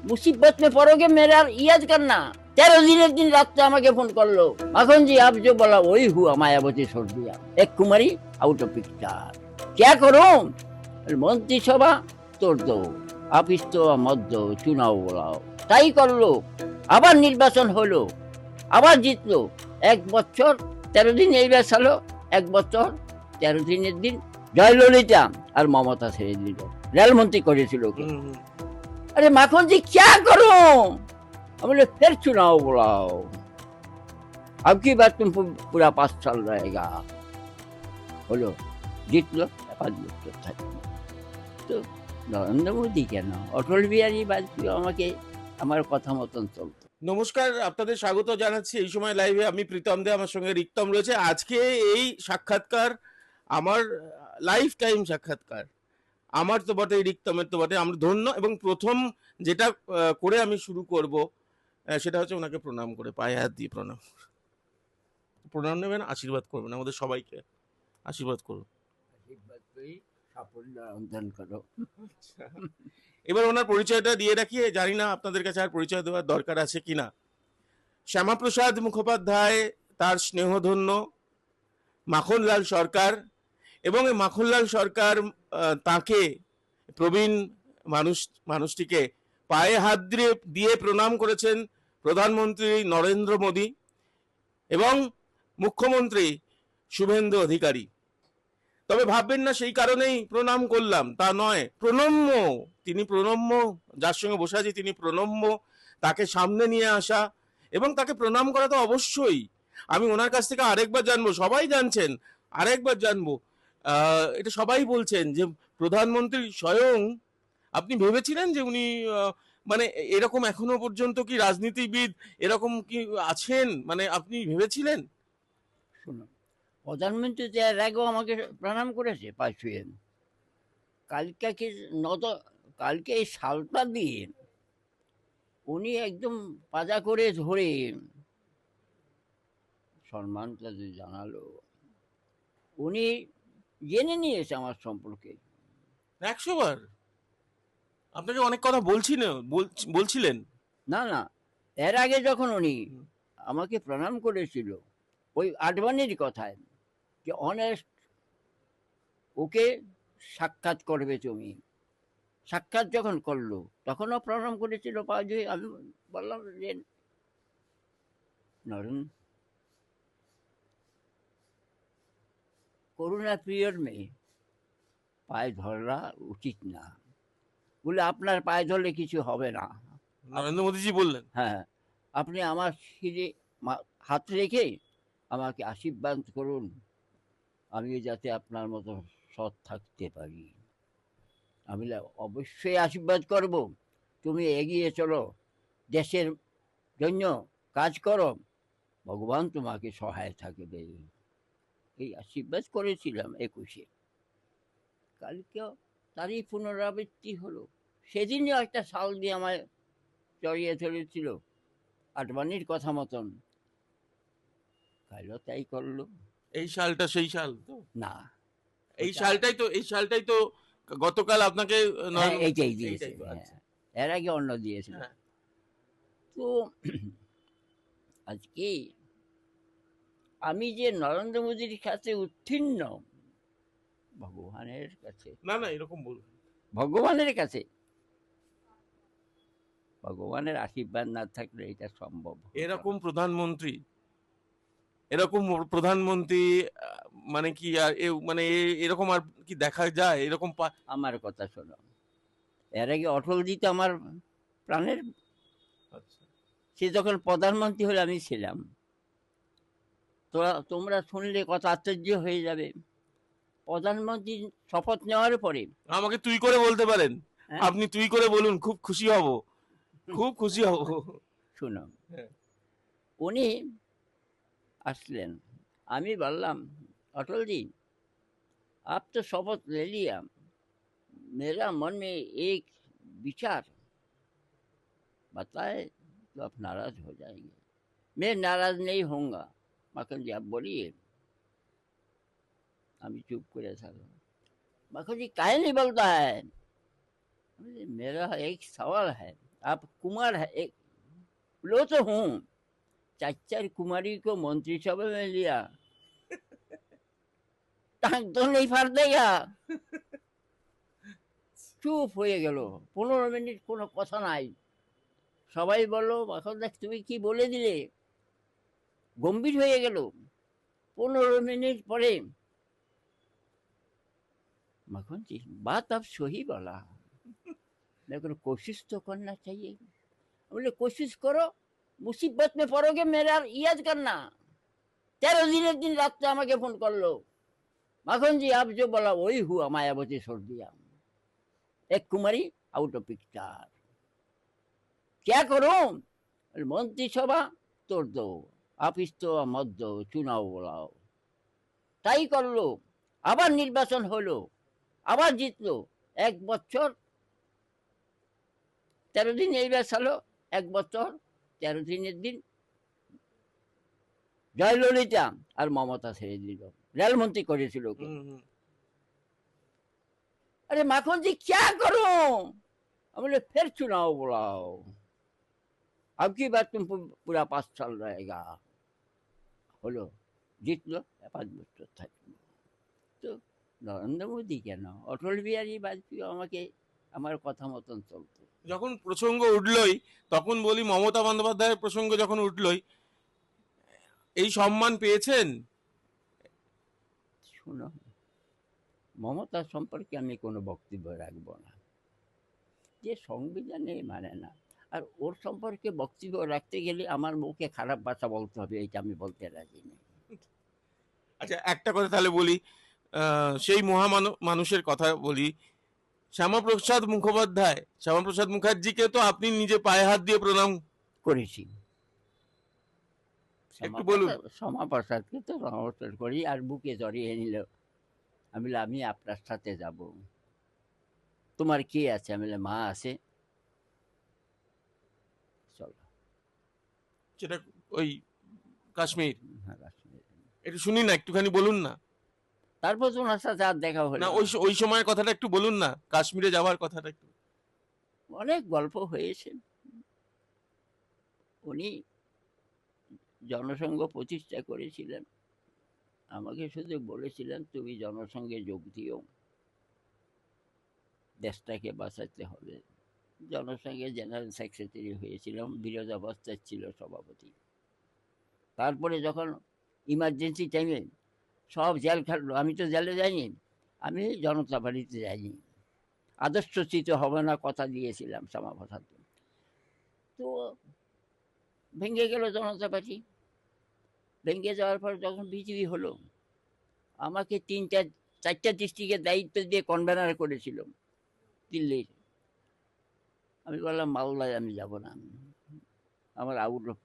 मुसीबत में पड़ोगे मेरा याद करना। 13 दिन रात को আমাকে ফোন করলো, মাখন जी आप जो बोला वही हुआ, मायावती छोड़ दिया, एक कुमारी आउट ऑफ पिक्चर, क्या करूं? মন্ত্রিসভা তোর দো, অফিস তো মধ্য চুনাও বলাও, তাই করলো। আবার নির্বাচন হলো, আবার জিতলো। 1 বছর 13 দিন এইবার হলো, 1 বছর 13 দিনের দিন জয়ললিতা আর মমতা ছেড়ে দিল, রেলমন্ত্রী করেছিল ওকে। अरे माखन जी क्या करूं? हम बोले फिर चुनाव बुलाओ, अब की बार तुम पूरा 5 साल रहेगा। बोलो জিতলো 5 বছর থাকবে। তো নরেন্দ্র মোদী কেন, অটল বিহারী বাজপেয়ী আমাকে আমার কথা মতন চলতো। নমস্কার, আপনাদের স্বাগত জানাচ্ছি এই সময় লাইভে। আমি প্রীতম দে, আমার সঙ্গে রিক্তম রয়েছে। আজকে এই সাক্ষাৎকার আমার লাইফ টাইম সাক্ষাৎকার, আমার তো বটে, রিক্তমের তো বটে। আমরা ধন্য, এবং প্রথম যেটা করে আমি শুরু করব সেটা হচ্ছে ওনাকে প্রণাম করে, পায়ে হাত দিয়ে প্রণাম। প্রণাম নেবেন, আশীর্বাদ করবেন, আমাদের সবাইকে আশীর্বাদ করুন। এবার ওনার পরিচয়টা দিয়ে রাখি, জানি না আপনাদের কাছে আর পরিচয় দেওয়ার দরকার আছে কিনা। শ্যামাপ্রসাদ মুখোপাধ্যায়, তার স্নেহধন্য মাখনলাল সরকার, এবং এই মাখনলাল সরকার তাকে, প্রবীণ মানুষটিকে পায়ে হাত দিয়ে প্রণাম করেছেন প্রধানমন্ত্রী নরেন্দ্র মোদী এবং মুখ্যমন্ত্রী শুভেন্দু অধিকারী। তবে ভাববেন না সেই কারণেই প্রণাম করলাম, তা নয়। প্রণম্য, তিনি প্রণম্য, যার সঙ্গে বসে আছি তিনি প্রণম্য। তাকে সামনে নিয়ে আসা এবং তাকে প্রণাম করা তো অবশ্যই। আমি ওনার কাছ থেকে আরেকবার জানবো, সবাই জানছেন, আরেকবার জানবো, এটা সবাই বলছেন যে প্রধানমন্ত্রী স্বয়ং, আপনি ভেবেছিলেন যে উনি মানে এরকম এখনো পর্যন্ত কি রাজনীতিবিদ এরকম কি আছেন, মানে আপনি ভেবেছিলেন? শুনুন, প্রধানমন্ত্রী যে এর আগেও আমাকে প্রণাম করেছে পায়ে ছুঁয়ে। কালকে কালকে এই সালটা দিয়ে উনি একদম পাজা করে ধরে সম্মানটা যে জানালো, উনি জেনে নিয়েছে আমার সম্পর্কে 100 বার আপনাকে অনেক কথা বলছিলেন। না না, এর আগে যখন উনি আমাকে প্রণাম করেছিল ওই আডবাণীর কথায়, যে অনেস্ট ওকে সাক্ষাৎ করবে তুমি, সাক্ষাৎ যখন করলো তখনও প্রণাম করেছিল পাজে। আমি বললাম যে नरेंद्र, कोरोना पीरियड में পায়ে ধরা উচিত না, বলে আপনার পায়ে ধরলে কিছু হবে না। নরেন্দ্র মোদীজি বললেন, হ্যাঁ, আপনি আমার শিরে হাত রেখে আমাকে আশীর্বাদ করুন, আমি যাতে আপনার মতো সৎ থাকতে পারি। আমি অবশ্যই আশীর্বাদ করব, তুমি এগিয়ে চলো, দেশের জন্য কাজ করো, ভগবান তোমাকে সহায় থাকবে। এই আশীর্বাদ করেছিলাম 21-এ। কালকেও তারই পুনরাবৃত্তি হলো। সেদিনও একটা শাল দিয়ে আমায় জড়িয়ে ধরেছিল আডবাণীর কথা মতন, কালও তাই করলো। এই শালটা সেই শাল তো না, এই শালটাই তো গতকাল আপনাকে এইটাই দিয়েছে। এর আগে অন্য দিয়েছিল। তো আজকে আমি যে নরেন্দ্র মোদীর কাছে উত্তীর্ণ, ভগবানের কাছে, না না এরকম বলুন, ভগবানের কাছে, ভগবানের আশীর্বাদ না থাকলে এটা সম্ভব। এরকম প্রধানমন্ত্রী মানে কি আর মানে এরকম আর কি দেখা যায়? এরকম আমার কথা শোনো, এর আগে অটলজি তো আমার প্রাণের, সে যখন প্রধানমন্ত্রী হলে আমি ছিলাম। তোমরা শুনলে কথা আশ্চর্য হয়ে যাবে। প্রধানমন্ত্রী শপথ নেওয়ার পরে আমাকে তুই করে বলতে পারেন, আপনি তুই করে বলুন, খুব খুশি হব, খুব খুশি হব। শুনো, উনি আসলেন, আমি বললাম अटल जी आप तो शपथ ले लिया, मेरा मन में एक विचार बताए तो आप नाराज हो जाएंगे। मैं नाराज नहीं होऊंगा। माखन जी आप बोलिए। আমি চুপ করে থাকলাম। माखन जी काहे नहीं बोलता है? मेरा एक सवाल है, आप कुमार है एक, लो तो हूँ, चार कुमारी को मंत्रिसभा में लिया, टांग तो नहीं फाड़ देगा। চুপ হয়ে গেল, 15 মিনিট কোনো কথা নাই। সবাই বলল এখন দেখ তুমি কি বলে দিলে, গম্ভীর হয়ে গেল। 15 মিনিট পরে माखन जी बात आप सही बोला, लेकिन कोशिश तो करना चाहिए। बोले कोशिश करो, मुसीबत में पड़ोगे मेरा याद करना। 13 दिन रात আমাকে ফোন করলো, माखन जी आप जो बोला वही हुआ, मायावती छोड़ दिया, एक कुमारी आउट ऑफ पिक्चर, क्या करूं? मंत्रिसभा तोड़ दो, ऑफिस तो मत दो, चुनाव बोलाओ। তাই করলো, আবার নির্বাচন হলো, আবার জিতলো। 1 বছর 13 দিন এইবার হলো, 1 বছর 13 দিনের দিন জয়ললিতা আর মমতা ছেড়ে দিল, রেলমন্ত্রী করেছিল ওকে। अरे माखन जी क्या करूं? बोले फिर चुनाव बुलाओ, अब की बार तुम पूरा 5 साल रहेगा। হলো, জিতলো, 5 বছর থাকলো। তো নরেন্দ্র মোদী কেন, অটল বিহারী বাজপেয়ী আমাকে আমার কথা মতন চলতো। যখন প্রসঙ্গ উঠলই তখন বলি, মমতা বন্দ্যোপাধ্যায়ের প্রসঙ্গ যখন উঠলই, এই সম্মান পেয়েছেন? শোনো, মমতা সম্পর্কে আমি কোনো বক্তব্য রাখবো না, যে সংবিধানে মানে না। আর ওর সম্পর্কে বক্তব্য রাখতে গেলে আমার মুখে খারাপ ভাষা বলতে হবে, এইটা আমি বলতে রাজি নেই। আচ্ছা, একটা কথা তাহলে বলি, সেই মানুষের কথা বলি, শ্যামাপ্রসাদ মুখোপাধ্যায়, শ্যামাপ্রসাদ মুখার্জিকে তো আপনি নিজে পায়ে হাত দিয়ে প্রণাম করেছি, একটু বলুন। শ্যামাপ্রসাদকে তো নমস্কার করি, আর বুকে জড়িয়ে নিল। আমি বললাম আমি আপনার সাথে যাব। তোমার কে আছে? আমি বললাম মা আছে, চলো। সেটা ওই কাশ্মীর, হ্যাঁ, কাশ্মীর। একটু শুনি না, একটুখানি বলুন না। তারপর তো ওনার সাথে আর দেখা হলো না, না। ওই সময়ের কথাটা একটু বলুন না, কাশ্মীরে যাওয়ার কথাটা একটু। অনেক গল্প হয়েছে। উনি জনসংঘ প্রতিষ্ঠা করেছিলেন, আমাকে শুধু বলেছিলেন তুমি জনসংঘে যোগ দিও, দেশটাকে বাঁচাতে হবে। জনসংঘের জেনারেল সেক্রেটারি হয়েছিলাম, বিরোধ অবস্থায় ছিল সভাপতি। তারপরে যখন ইমার্জেন্সি টাইমে সব জেল খাটলো, আমি তো জেলে যাইনি, আমি জনতা বাড়িতে যাইনি, আদর্শচ্যুত হবে না কথা দিয়েছিলাম শ্যামাপ্রসাদ। তো ভেঙে গেল জনতা পার্টি। ভেঙে যাওয়ার পর যখন বিজেপি হলো, আমাকে 4টা ডিস্ট্রিক্টের দায়িত্ব দিয়ে কনভেনার করেছিল দিল্লির। আমি বললাম মালদায় আমি যাব না, আমার আউট অফ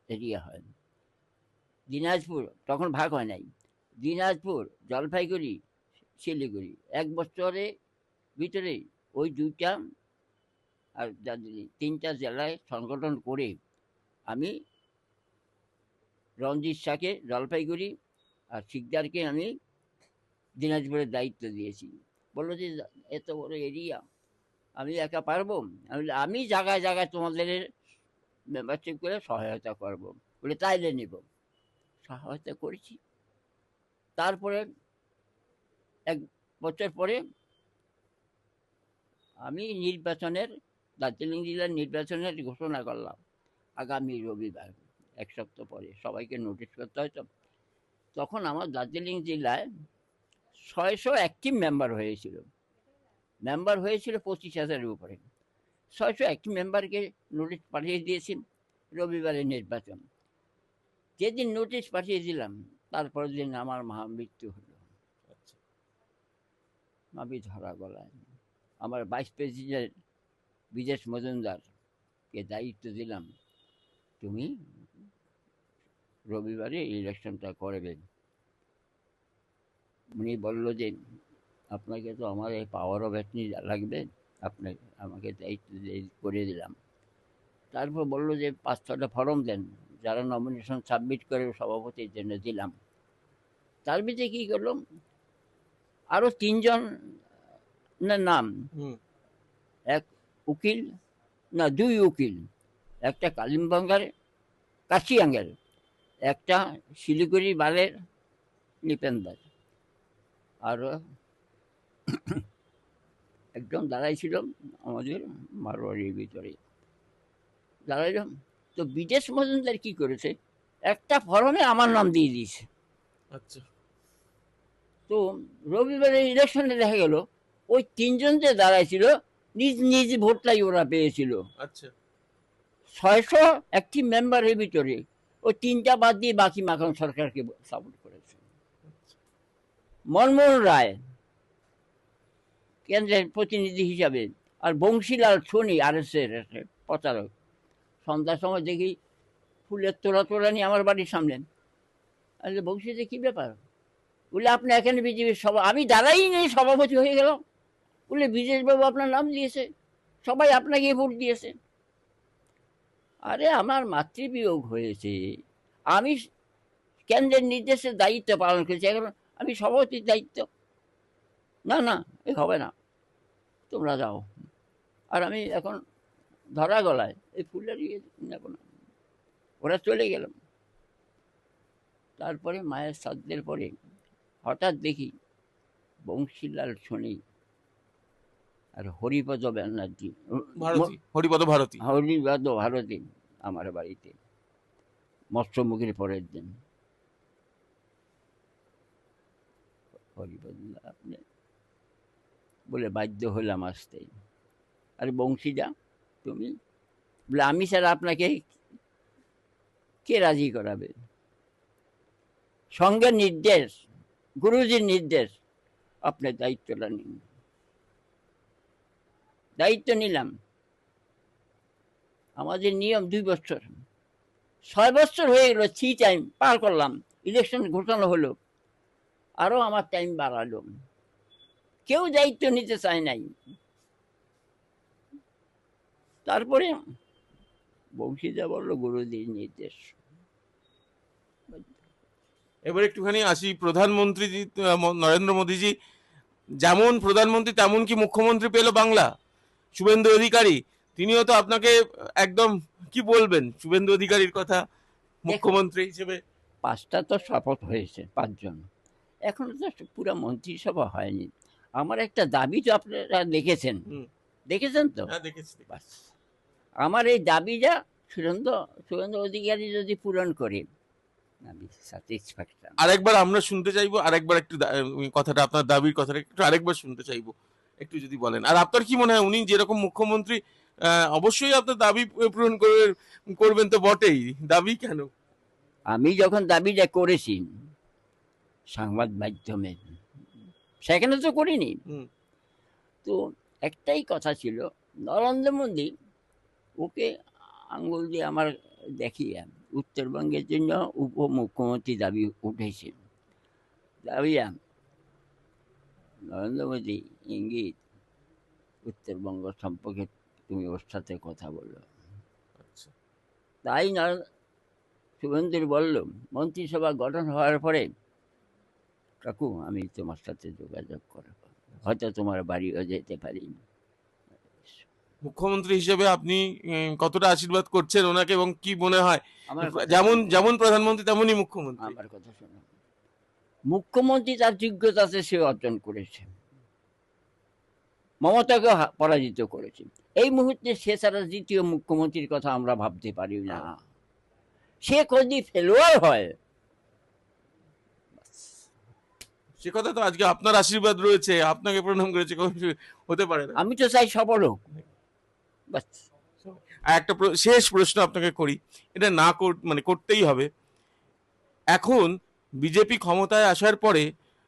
এরিয়া হয়। দিনাজপুর তখন ভাগ হয় নাই, দিনাজপুর, জলপাইগুড়ি, শিলিগুড়ি, 1 বছরের ভিতরে ওই 2টা আর দার্জিলিং, 3টা জেলায় সংগঠন করে আমি রঞ্জিত শাহকে জলপাইগুড়ি আর শিকদারকে আমি দিনাজপুরের দায়িত্ব দিয়েছি। বললো যে এত বড় এরিয়া আমি একা পারবো? আমি জায়গায় জায়গায় তোমাদের মেম্বারশিপ করে সহায়তা করব। বলে তাইলে নিব, সহায়তা করেছি। তারপরে 1 বছর পরে আমি নির্বাচনের, দার্জিলিং জেলার নির্বাচনের ঘোষণা করলাম আগামী রবিবার, 1 সপ্তাহ পরে, সবাইকে নোটিশ করতে হয়। তো তখন আমার দার্জিলিং জেলায় 601টি মেম্বার হয়েছিল, 25,000-এর উপরে। 601টি মেম্বারকে নোটিশ পাঠিয়ে দিয়েছি, রবিবারে নির্বাচন। যেদিন নোটিশ পাঠিয়ে দিলাম তারপরের দিন আমার মহামৃত্যু হলো, আমি ধরা গলায়। আমার ভাইস প্রেসিডেন্ট বিদেশ মজুমদারকে দায়িত্ব দিলাম, তুমি রবিবারে ইলেকশনটা করবেন। উনি বললো যে আপনাকে তো আমার এই পাওয়ার অফ অ্যাটর্নি লাগবে, আপনি আমাকে দায়িত্ব করে দিলাম। তারপর বললো যে 5-6টা ফর্ম দেন, যারা নমিনেশন সাবমিট করে সভাপতির জন্য দিলাম। তার ভিতরে কী করলাম, আরও 3 জনের নাম, এক উকিল না, দুই উকিল, একটা কালিম্পঙ্গের কাশিয়াঙ্গের, একটা শিলিগুড়ি বালের নিপেন্দার, আর একজন দাঁড়াইছিল আমাদের মারোয়ারির ভিতরে দাঁড়াইল। তো বিদেশ মজুমদার কি করেছে, একটা ফর্মে আমার নাম দিয়ে দিয়েছে। আচ্ছা, তো রবিবারের ইলেকশনে দেখা গেল ওই তিনজন যে দাঁড়াইছিল নিজ নিজ ভোটটাই ওরা পেয়েছিল। আচ্ছা, 601টি মেম্বারের ভিতরে ওই তিনটা বাদ দিয়ে বাকি মাখন সরকারকে সাপোর্ট করেছে। মনমোহন রায় কেন্দ্রের প্রতিনিধি হিসাবে, আর বংশীলাল সোনি RSS এর প্রচারক। সন্ধ্যার সময় দেখি ফুলের তোড়া নিয়ে আমার বাড়ির সামনে। আরে বংশীতে কি ব্যাপার? বলে আপনি এখানে বিজেপির সভা, আমি দাঁড়াই নেই, সভাপতি হয়ে গেল। বলে বিজেশবাবু আপনার নাম দিয়েছে, সবাই আপনাকে ভোট দিয়েছে। আরে আমার মাতৃবিয়োগ হয়েছে, আমি কেন্দ্রের নির্দেশের দায়িত্ব পালন করেছি, এখন আমি সভাপতির দায়িত্ব, না না এ হবে না, তোমরা যাও। আর আমি এখন ধরা গলায় এই ফুলটা দিয়ে নেব না, ওরা চলে গেলাম। তারপরে মায়ের শ্রাদ্ধের পরে হঠাৎ দেখি বংশীলাল সোনি আর হরিপদ ব্যানার্জি, হরিপদ ভারতী ভারতী আমার বাড়িতে মৎস্যমুখীর পরের দিন। হরিপদ আপনি বলে বাধ্য হলাম আসতে। আরে বংশীদা তুমি, বলে আমি স্যার আপনাকে কে রাজি করাবে? সঙ্গে নির্দেশ, গুরুজির নির্দেশ, আপনার দায়িত্বটা নিন। দায়িত্ব নিলাম। আমাদের নিয়ম 2 বছর, 6 বছর হয়ে গেল, 3 টাইম পার করলাম, ইলেকশন ঘোষণা হলো, আরো আমার টাইম বাড়ালো, কেউ দায়িত্ব নিতে চায় নাই। তারপরে বংশীদা বলল গুরুজির নির্দেশ। এবার একটুখানি আসি প্রধানমন্ত্রী নরেন্দ্র মোদীজি যেমন প্রধানমন্ত্রী তেমন কি মুখ্যমন্ত্রী পেল বাংলা? শুভেন্দু অধিকারী, তিনিও তো আপনাকে একদম কি বলবেন শুভেন্দু অধিকারীর কথা মুখ্যমন্ত্রী হিসেবে? 5টা তো শপথ হয়েছে, 5 জন, এখনো তো পুরো মন্ত্রিসভা হয়নি। আমার একটা দাবি তো আপনারা দেখেছেন, দেখেছেন তো? হ্যাঁ দেখেছি। বাস, আমার এই দাবিটা শুভেন্দু অধিকারী যদি পূরণ করে আমি স্যাটিসফ্যাকশন। আরেকবার আমরা শুনতে চাইবো, আরেকবার একটু কথাটা, আপনার দাবির কথাটা একটু আরেকবার শুনতে চাইবো, একটু যদি বলেন। আর আপনার কি মনে হয় উনি যেরকম মুখ্যমন্ত্রী, অবশ্যই আপনার দাবি পূরণ করবেন তো বটেই, দাবি কেন? আমি যখন দাবিটা করেছি সংবাদ মাধ্যমে, সেখানে তো করিনি, তো একটাই কথা ছিল, নরেন্দ্র মোদী ওকে আঙ্গুল দিয়ে আমার দেখিয়ে উত্তরবঙ্গের জন্য উপমুখ্যমন্ত্রী দাবি উঠেছে। দাবিয়া নরেন্দ্র মোদী ইঙ্গিত, উত্তরবঙ্গ সম্পর্কে তুমি ওর সাথে কথা বলো। তাই শুভেন্দুর বলল, মন্ত্রিসভা গঠন হওয়ার পরে কাকু আমি তোমার সাথে যোগাযোগ করব, হয়তো তোমার বাড়িও যেতে পারি। মুখ্যমন্ত্রী হিসেবে আপনি কতটা আশীর্বাদ করছেন ওনাকে, এবং কি মনে হয় যেমন যেমন প্রধানমন্ত্রী তেমনই মুখ্যমন্ত্রী? আমার কথা শোনো, মুখ্যমন্ত্রী তার যোগ্যতা আছে, সে অর্জন করেছে, মমতাকে পরাজিত করেছে। এই মুহূর্তে সে ছাড়া দ্বিতীয় মুখ্যমন্ত্রীর কথা আমরা ভাবতে পারি না। সে যদি ফেলোয়ার হয়, সে কথা তো আজকে আপনার আশীর্বাদ রয়েছে, আপনাকে প্রণাম করেছে, হতে পারে না। আমি তো চাই সফল হোক। একটা শেষ প্রশ্ন আপনাকে করি, এটা না মানে করতেই হবে। এখন বিজেপি ক্ষমতায় আসার পরে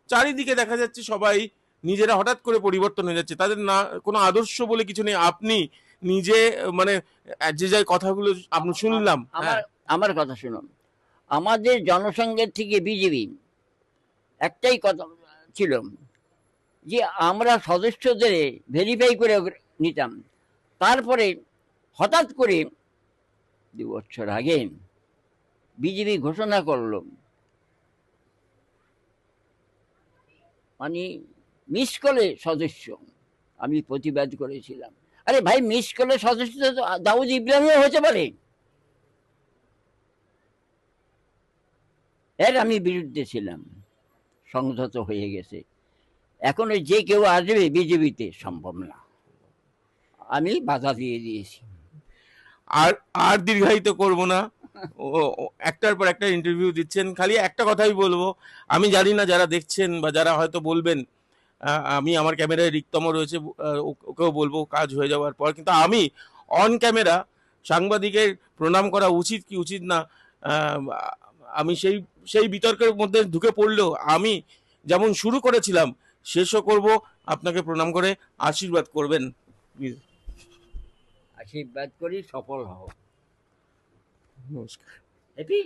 চারিদিকে দেখা যাচ্ছে সবাই নিজেরা হঠাৎ করে পরিবর্তন হয়ে যাচ্ছে, তাদের না কোনো আদর্শ বলে কিছু নেই। আপনি নিজে মানে যে কথাগুলো আপনি শুনলাম, আমার কথা শুনুন, আমাদের জনসংঘের থেকে বিজেপি একটাই কথা ছিল যে আমরা সদস্যদের ভেরিফাই করে নিতাম। তারপরে হঠাৎ করে 2 বছর আগে বিজেপি ঘোষণা করলো, মানে মিস কলে সদস্য। আমি প্রতিবাদ করেছিলাম, আরে ভাই, মিস করলে সদস্য তো দাউদ ইব্রাহিমও হতে পারে। এর আমি বিরুদ্ধে ছিলাম, সংযত হয়ে গেছে। এখন ওই যে কেউ আসবে বিজেপিতে, সম্ভব না, আমি বাধা দিয়ে দিয়েছি। আর আর দীর্ঘায়িত করব না। একটার পর একটা ইন্টারভিউ দিচ্ছেন, খালি একটা কথাই বলবো, আমি জানি না যারা দেখছেন বা যারা হয়তো বলবেন, আমি আমার ক্যামেরায় রিক্তম রয়েছে, ওকেও বলবো কাজ হয়ে যাওয়ার পর, কিন্তু আমি অন ক্যামেরা সাংবাদিকের প্রণাম করা উচিত কি উচিত না, আহ, আমি সেই সেই বিতর্কের মধ্যে ঢুকে পড়লেও আমি যেমন শুরু করেছিলাম শেষও করব। আপনাকে প্রণাম করে আশীর্বাদ করবেন প্লিজ। আশীর্বাদ করি, সফল হও। নমস্কার। হ্যাপি।